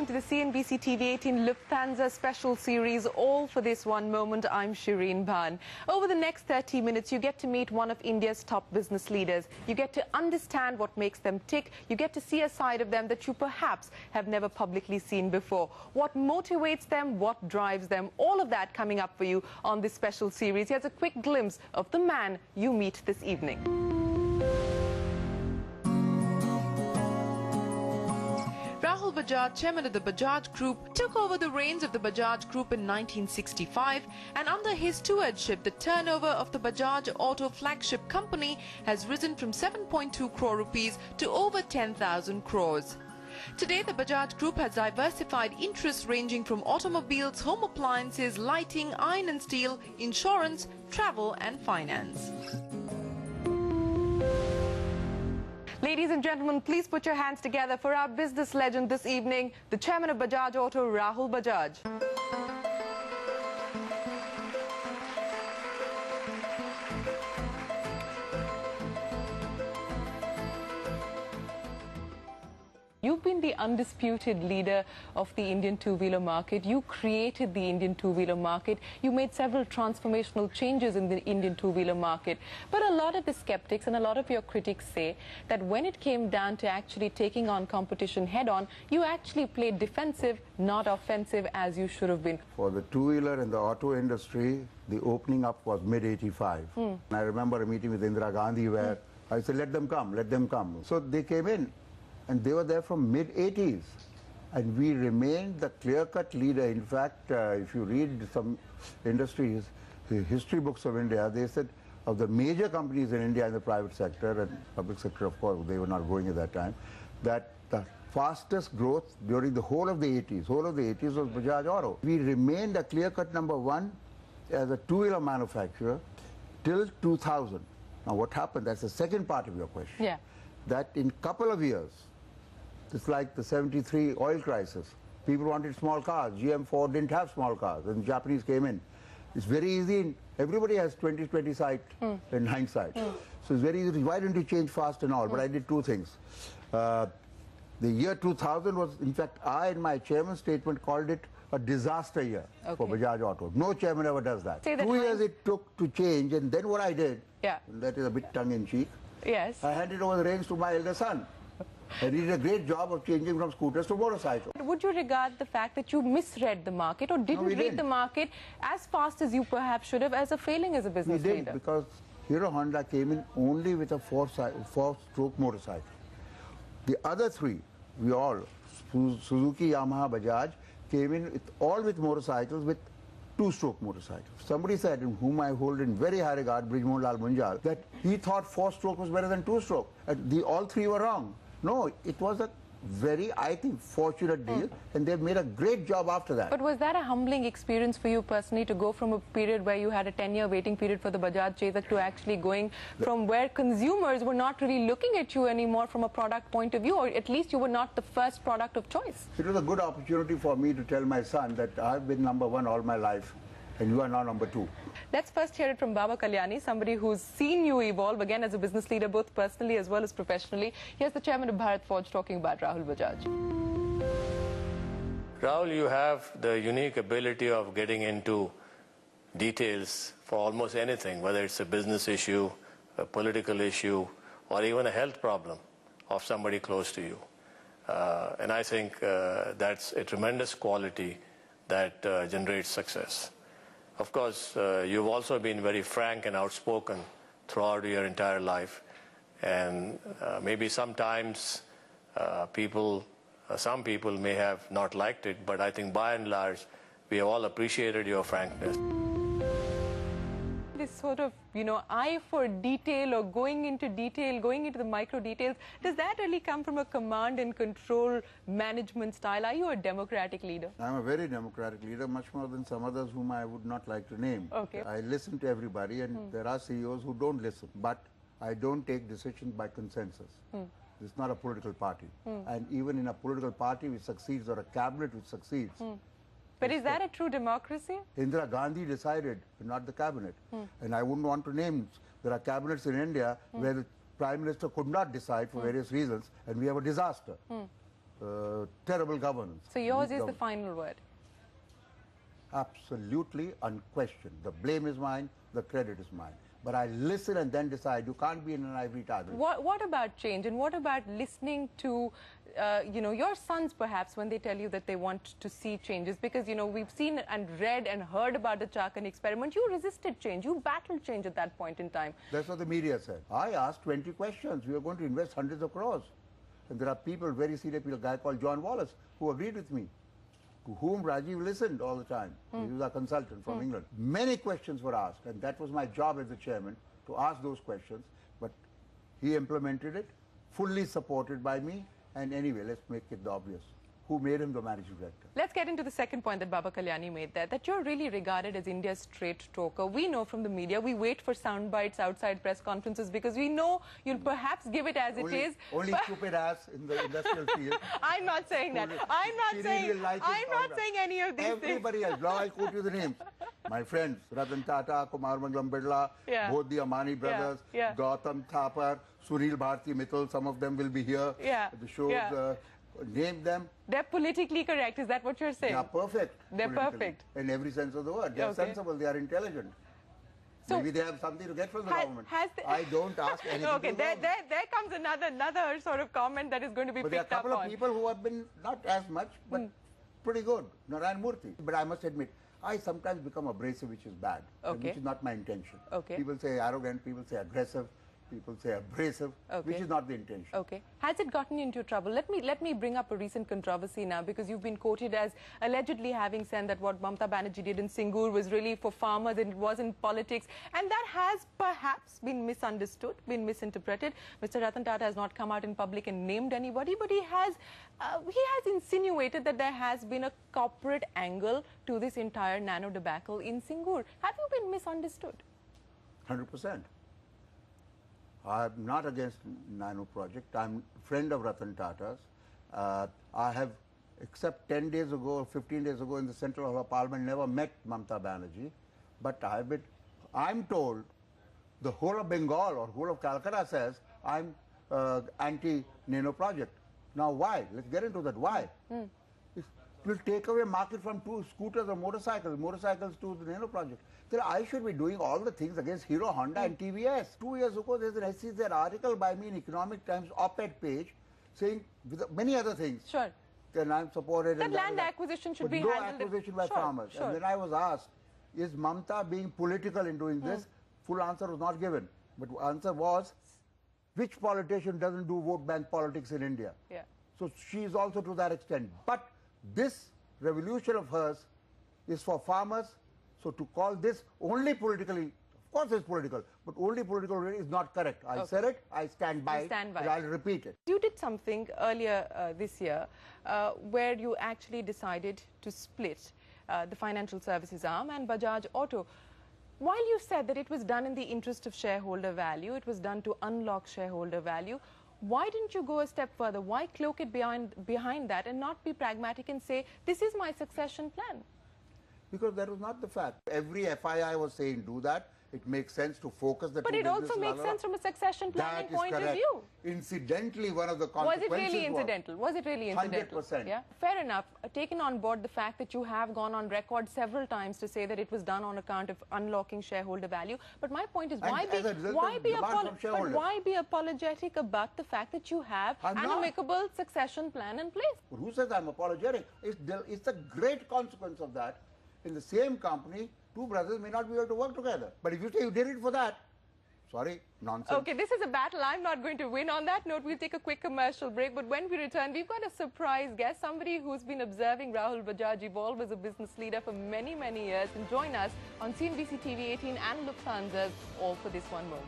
welcome to the CNBC TV18 Lufthansa special series, all for this one moment. I'm Shireen Bhan. Over the next 30 minutes, you get to meet one of India's top business leaders. You get to understand what makes them tick. You get to see a side of them that you perhaps have never publicly seen before. What motivates them, what drives them, all of that coming up for you on this special series. Here's a quick glimpse of the man you meet this evening. Rahul Bajaj, chairman of the Bajaj Group, took over the reins of the Bajaj Group in 1965, and under his stewardship, the turnover of the Bajaj Auto flagship company has risen from 7.2 crore rupees to over 10,000 crores. Today, the Bajaj Group has diversified interests ranging from automobiles, home appliances, lighting, iron and steel, insurance, travel and finance. Ladies and gentlemen, please put your hands together for our business legend this evening, the chairman of Bajaj Auto, Rahul Bajaj. You've been the undisputed leader of the Indian two-wheeler market. You created the Indian two-wheeler market. You made several transformational changes in the Indian two-wheeler market. But a lot of the skeptics and a lot of your critics say that when it came down to actually taking on competition head-on, you actually played defensive, not offensive, as you should have been. For the two-wheeler and the auto industry, the opening up was mid-85. And I remember a meeting with Indira Gandhi where I said, let them come, let them come. So they came in. And they were there from mid-80s. And we remained the clear-cut leader. In fact, if you read some industries, the history books of India, they said of the major companies in India in the private sector and public sector, of course, they were not growing at that time, that the fastest growth during the whole of the 80s was Bajaj Auto. We remained a clear-cut number one as a two-wheeler manufacturer till 2000. Now, what happened? That's the second part of your question. Yeah. That in a couple of years, it's like the 73 oil crisis. People wanted small cars. GM Ford didn't have small cars, and the Japanese came in. It's very easy. Everybody has 20/20 sight in hindsight. So it's very easy. Why didn't you change fast and all? But I did two things. The year 2000 was, in fact, I in my chairman's statement called it a disaster year for Bajaj Auto. No chairman ever does that. 2 years it took to change, and then what I did, and that is a bit tongue-in-cheek, yes, I handed over the reins to my elder son. And he did a great job of changing from scooters to motorcycles. Would you regard the fact that you misread the market or didn't read the market as fast as you perhaps should have as a failing as a business leader? We did, because Hero Honda came in only with a four-stroke motorcycle. The other three, we all, Suzuki, Yamaha, Bajaj, came in all with motorcycles with two-stroke motorcycles. Somebody said, in whom I hold in very high regard, Brijmohan Lal Munjal, that he thought four-stroke was better than two-stroke. All three were wrong. No, it was a very, I think, fortunate deal, and they've made a great job after that. But was that a humbling experience for you personally, to go from a period where you had a 10-year waiting period for the Bajaj Chetak to actually going from where consumers were not really looking at you anymore from a product point of view, or at least you were not the first product of choice? It was a good opportunity for me to tell my son that I've been number one all my life, and you are now number two. Let's first hear it from Baba Kalyani, somebody who's seen you evolve, again, as a business leader, both personally as well as professionally. Here's the chairman of Bharat Forge talking about Rahul Bajaj. Rahul, you have the unique ability of getting into details for almost anything, whether it's a business issue, a political issue, or even a health problem of somebody close to you. And I think that's a tremendous quality that generates success. Of course, you've also been very frank and outspoken throughout your entire life. And maybe sometimes some people may have not liked it, but I think by and large, we have all appreciated your frankness. This sort of, eye for detail, or going into detail, going into the micro details, does that really come from a command and control management style? Are you a democratic leader? I'm a very democratic leader, much more than some others whom I would not like to name. Okay. I listen to everybody, and there are CEOs who don't listen. But I don't take decisions by consensus. It's not a political party. And even in a political party which succeeds, or a cabinet which succeeds, But is that a true democracy? Indira Gandhi decided, not the cabinet. And I wouldn't want to name, there are cabinets in India where the Prime Minister could not decide for various reasons, and we have a disaster. terrible governance. So yours Weak is the governance. final word. Absolutely unquestioned. The blame is mine, the credit is mine. But I listen and then decide. You can't be in an ivory tower. What about change, and what about listening to, your sons perhaps when they tell you that they want to see changes? Because, we've seen and read and heard about the Chakan experiment. You resisted change. You battled change at that point in time. That's what the media said. I asked 20 questions. We are going to invest hundreds of crores. And there are people, very senior people, a guy called John Wallace, who agreed with me, to whom Rajiv listened all the time. He was a consultant from England. Many questions were asked, and that was my job as the chairman, to ask those questions. But he implemented it, fully supported by me. And anyway, let's make it obvious. Who made him the managing director? Let's get into the second point that Baba Kalyani made there, that you're really regarded as India's straight talker. We know from the media, we wait for sound bites outside press conferences because we know you'll perhaps give it as it is. Only stupid ass in the industrial field. I'm not saying that. I'm not saying any of these Everybody things. else. Now I'll quote you the names. My friends, Ratan Tata, Kumar Mangalam Birla, both the Amani brothers, Gautam Thapar, Sunil Bharti Mittal, some of them will be here. The shows. Name them. They're politically correct. Is that what you're saying? They are perfect. They're perfect. In every sense of the word. They are sensible. They are intelligent. So maybe they have something to get from the government. I don't ask anything. Okay, there comes another sort of comment that is going to be picked up on. There are a couple of people who have been not as much, but pretty good. Narayan Murthy. But I must admit, I sometimes become abrasive, which is bad, which is not my intention. People say arrogant, people say aggressive. People say abrasive, which is not the intention. Has it gotten you into trouble? Let me bring up a recent controversy now, because you've been quoted as allegedly having said that what Mamata Banerjee did in Singur was really for farmers and it wasn't politics. And that has perhaps been misunderstood, been misinterpreted. Mr. Ratan Tata has not come out in public and named anybody, but he has insinuated that there has been a corporate angle to this entire nano debacle in Singur. Have you been misunderstood? 100%. I'm not against Nano project. I'm a friend of Ratan Tata's. I have, except 10 days ago, 15 days ago in the Central Hall of Parliament, never met Mamata Banerjee. But I'm told the whole of Bengal or whole of Calcutta says I'm anti-Nano project. Now why? Let's get into that. Why? It will take away market from two scooters or motorcycles to the Nano project. Then I should be doing all the things against Hero, Honda and TVS. 2 years ago, there's an SCZ article by me in Economic Times op-ed page saying with many other things. Sure. Then I'm supported. That land acquisition should be handled. No acquisition by farmers. And then I was asked, is Mamata being political in doing this? Full answer was not given. But the answer was, which politician doesn't do vote bank politics in India? So she is also to that extent. But this revolution of hers is for farmers. So to call this only politically, of course it's political, but only political is not correct. I said it, I stand by it, but I'll repeat it. You did something earlier this year where you actually decided to split the financial services arm and Bajaj Auto. While you said that it was done in the interest of shareholder value, it was done to unlock shareholder value, why didn't you go a step further? Why cloak it behind that and not be pragmatic and say, this is my succession plan? Because that was not the fact. Every FII was saying do that. It makes sense to focus the But it also makes sense from a succession planning point of view. Incidentally, one of the consequences was it really incidental? Was it really incidental? 100%. Yeah. Fair enough. Taken on board the fact that you have gone on record several times to say that it was done on account of unlocking shareholder value. But my point is, why be apologetic about the fact that you have an amicable succession plan in place? Who says I'm apologetic? It's a great consequence of that. In the same company, two brothers may not be able to work together. But if you say you did it for that, sorry, nonsense. Okay, this is a battle I'm not going to win. On that note, we'll take a quick commercial break. But when we return, we've got a surprise guest, somebody who's been observing Rahul Bajaj evolve as a business leader for many, many years. And join us on CNBC TV 18 and Lufthansa's All for This One Moment.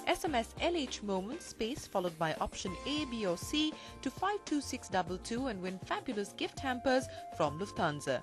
SMS LH moment space followed by option A, B or C to 52622 and win fabulous gift hampers from Lufthansa.